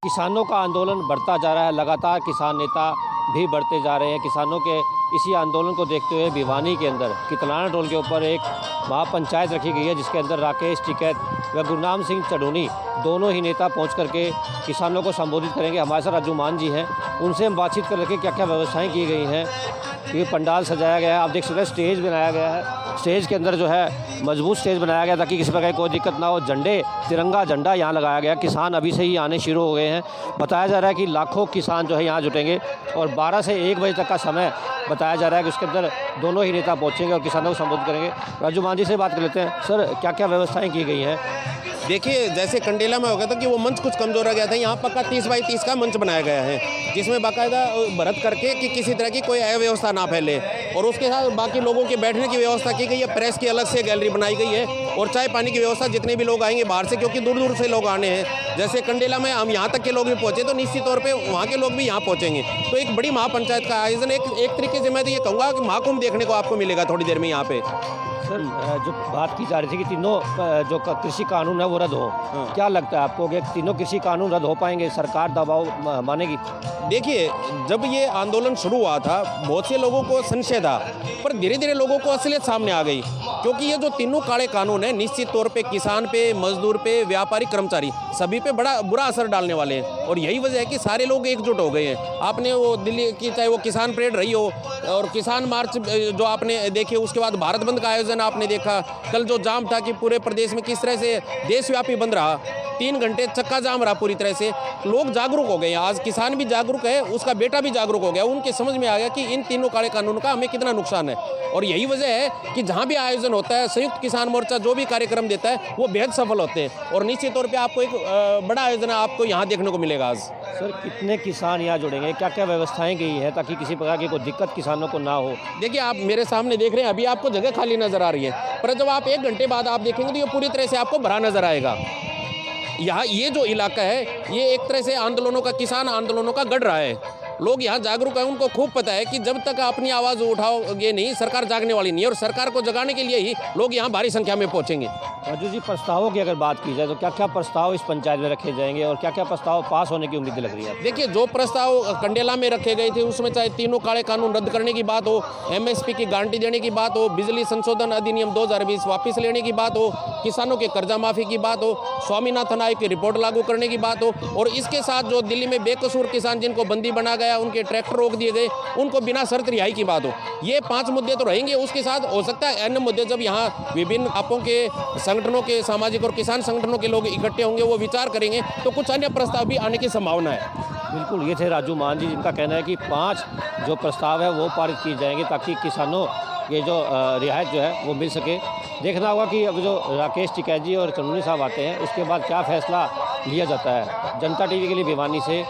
किसानों का आंदोलन बढ़ता जा रहा है। लगातार किसान नेता भी बढ़ते जा रहे हैं। किसानों के इसी आंदोलन को देखते हुए भिवानी के अंदर कितलाना टोल के ऊपर एक महापंचायत रखी गई है, जिसके अंदर राकेश टिकैत व गुरनाम सिंह चढ़ूनी दोनों ही नेता पहुंच करके किसानों को संबोधित करेंगे। हमारे साथ राजू मान जी हैं, उनसे हम बातचीत कर रहे क्या क्या व्यवस्थाएँ की गई हैं। ये पंडाल सजाया गया है, आप देख सकते हैं स्टेज बनाया गया है। स्टेज के अंदर जो है मजबूत स्टेज बनाया गया ताकि किसी प्रकार की कोई दिक्कत ना हो। तिरंगा झंडा यहाँ लगाया गया। किसान अभी से ही आने शुरू हो गए हैं। बताया जा रहा है कि लाखों किसान जो है यहाँ जुटेंगे और 12 से 1 बजे तक का समय बताया जा रहा है कि उसके अंदर दोनों ही नेता पहुँचेंगे और किसानों को संबोधित करेंगे। राजू मान जी से बात कर लेते हैं। सर, क्या क्या व्यवस्थाएँ की गई हैं? देखिए, जैसे कंडेला में हो गया था कि वो मंच कुछ कमज़ोर रह गया था, यहाँ पक्का 30 बाई 30 का मंच बनाया गया है, जिसमें बाकायदा भरत करके कि किसी तरह की कोई अव्यवस्था ना फैले। और उसके साथ बाकी लोगों के बैठने की व्यवस्था की गई है। प्रेस की अलग से गैलरी बनाई गई है और चाय पानी की व्यवस्था जितने भी लोग आएंगे बाहर से, क्योंकि दूर दूर से लोग आने हैं। जैसे कंडेला में हम यहाँ तक के लोग भी पहुँचे तो निश्चित तौर पर वहाँ के लोग भी यहाँ पहुँचेंगे। तो एक बड़ी महापंचायत का आयोजन एक तरीके से मैं तो ये कहूँगा कि महाकुंभ देखने को आपको मिलेगा थोड़ी देर में यहाँ पे। सर, जो बात की जा रही थी कि तीनों जो कृषि कानून है वो रद्द हो, क्या लगता है आपको कि तीनों कृषि कानून रद्द हो पाएंगे? सरकार दबाव मानेगी? देखिए, जब ये आंदोलन शुरू हुआ था बहुत से लोगों को संशय था, पर धीरे धीरे लोगों को असलियत सामने आ गई, क्योंकि ये जो तीनों काले कानून हैं निश्चित तौर पे किसान पे, मजदूर पे, व्यापारी, कर्मचारी सभी पे बड़ा बुरा असर डालने वाले हैं। और यही वजह है कि सारे लोग एकजुट हो गए हैं। आपने वो दिल्ली की चाहे वो किसान परेड रही हो और किसान मार्च जो आपने देखे, उसके बाद भारत बंद का आयोजन आपने देखा। कल जो जाम था कि पूरे प्रदेश में किस तरह से देशव्यापी बंद रहा, 3 घंटे चक्का जाम रहा पूरी तरह से। लोग जागरूक हो गए हैं। आज किसान भी जागरूक है, उसका बेटा भी जागरूक हो गया। उनके समझ में आ गया कि इन तीनों काले कानून का हमें कितना नुकसान है। और यही वजह है कि जहाँ भी आयोजन होता है, संयुक्त किसान मोर्चा जो भी कार्यक्रम देता है वो बेहद सफल होते हैं। और निश्चित तौर पे आपको एक बड़ा आयोजन आपको यहाँ देखने को मिलेगा आज। सर, कितने किसान यहाँ जुड़ेंगे? क्या क्या व्यवस्थाएं की हैं ताकि किसी प्रकार की कोई दिक्कत किसानों को ना हो? देखिए, आप मेरे सामने देख रहे हैं, अभी आपको जगह खाली नज़र आ रही है, पर जब आप 1 घंटे बाद आप देखेंगे तो ये पूरी तरह से आपको भरा नज़र आएगा। यहाँ ये जो इलाका है ये एक तरह से आंदोलनों का, किसान आंदोलनों का गढ़ रहा है। लोग यहाँ जागरूक हैं, उनको खूब पता है कि जब तक अपनी आवाज़ उठाओगे नहीं, सरकार जागने वाली नहीं है। और सरकार को जगाने के लिए ही लोग यहाँ भारी संख्या में पहुँचेंगे। राजू जी, प्रस्तावों की अगर बात की जाए तो क्या क्या प्रस्ताव इस पंचायत में रखे जाएंगे और क्या क्या प्रस्ताव पास होने की उम्मीद लग रही है? देखिए, जो प्रस्ताव कंडेला में रखे गए थे उसमें चाहे तीनों काले कानून रद्द करने की बात हो, MSP की गारंटी देने की बात हो, बिजली संशोधन अधिनियम 2020 वापस लेने की बात हो, किसानों के कर्जा माफ़ी की बात हो, स्वामीनाथन आयोग की रिपोर्ट लागू करने की बात हो, और इसके साथ जो दिल्ली में बेकसूर किसान जिनको बंदी बना गया, उनके ट्रैक्टर रोक दिए गए, उनको बिना शर्त रिहाई की बात हो। ये 5 मुद्दे तो रहेंगे। उसके साथ हो सकता है अन्य मुद्दे, जब यहाँ विभिन्न आपों के संगठनों के, सामाजिक और किसान संगठनों के लोग इकट्ठे होंगे, वो विचार करेंगे तो कुछ अन्य प्रस्ताव भी आने की संभावना है। बिल्कुल, ये थे राजू मान जी, जिनका कहना है कि 5 जो प्रस्ताव है वो पारित किए जाएंगे ताकि किसानों के जो रियायत जो है वो मिल सके। देखना होगा कि अब जो राकेश टिकैत जी और चढ़ूनी साहब आते हैं उसके बाद क्या फैसला लिया जाता है। जनता टीवी के लिए भिवानी से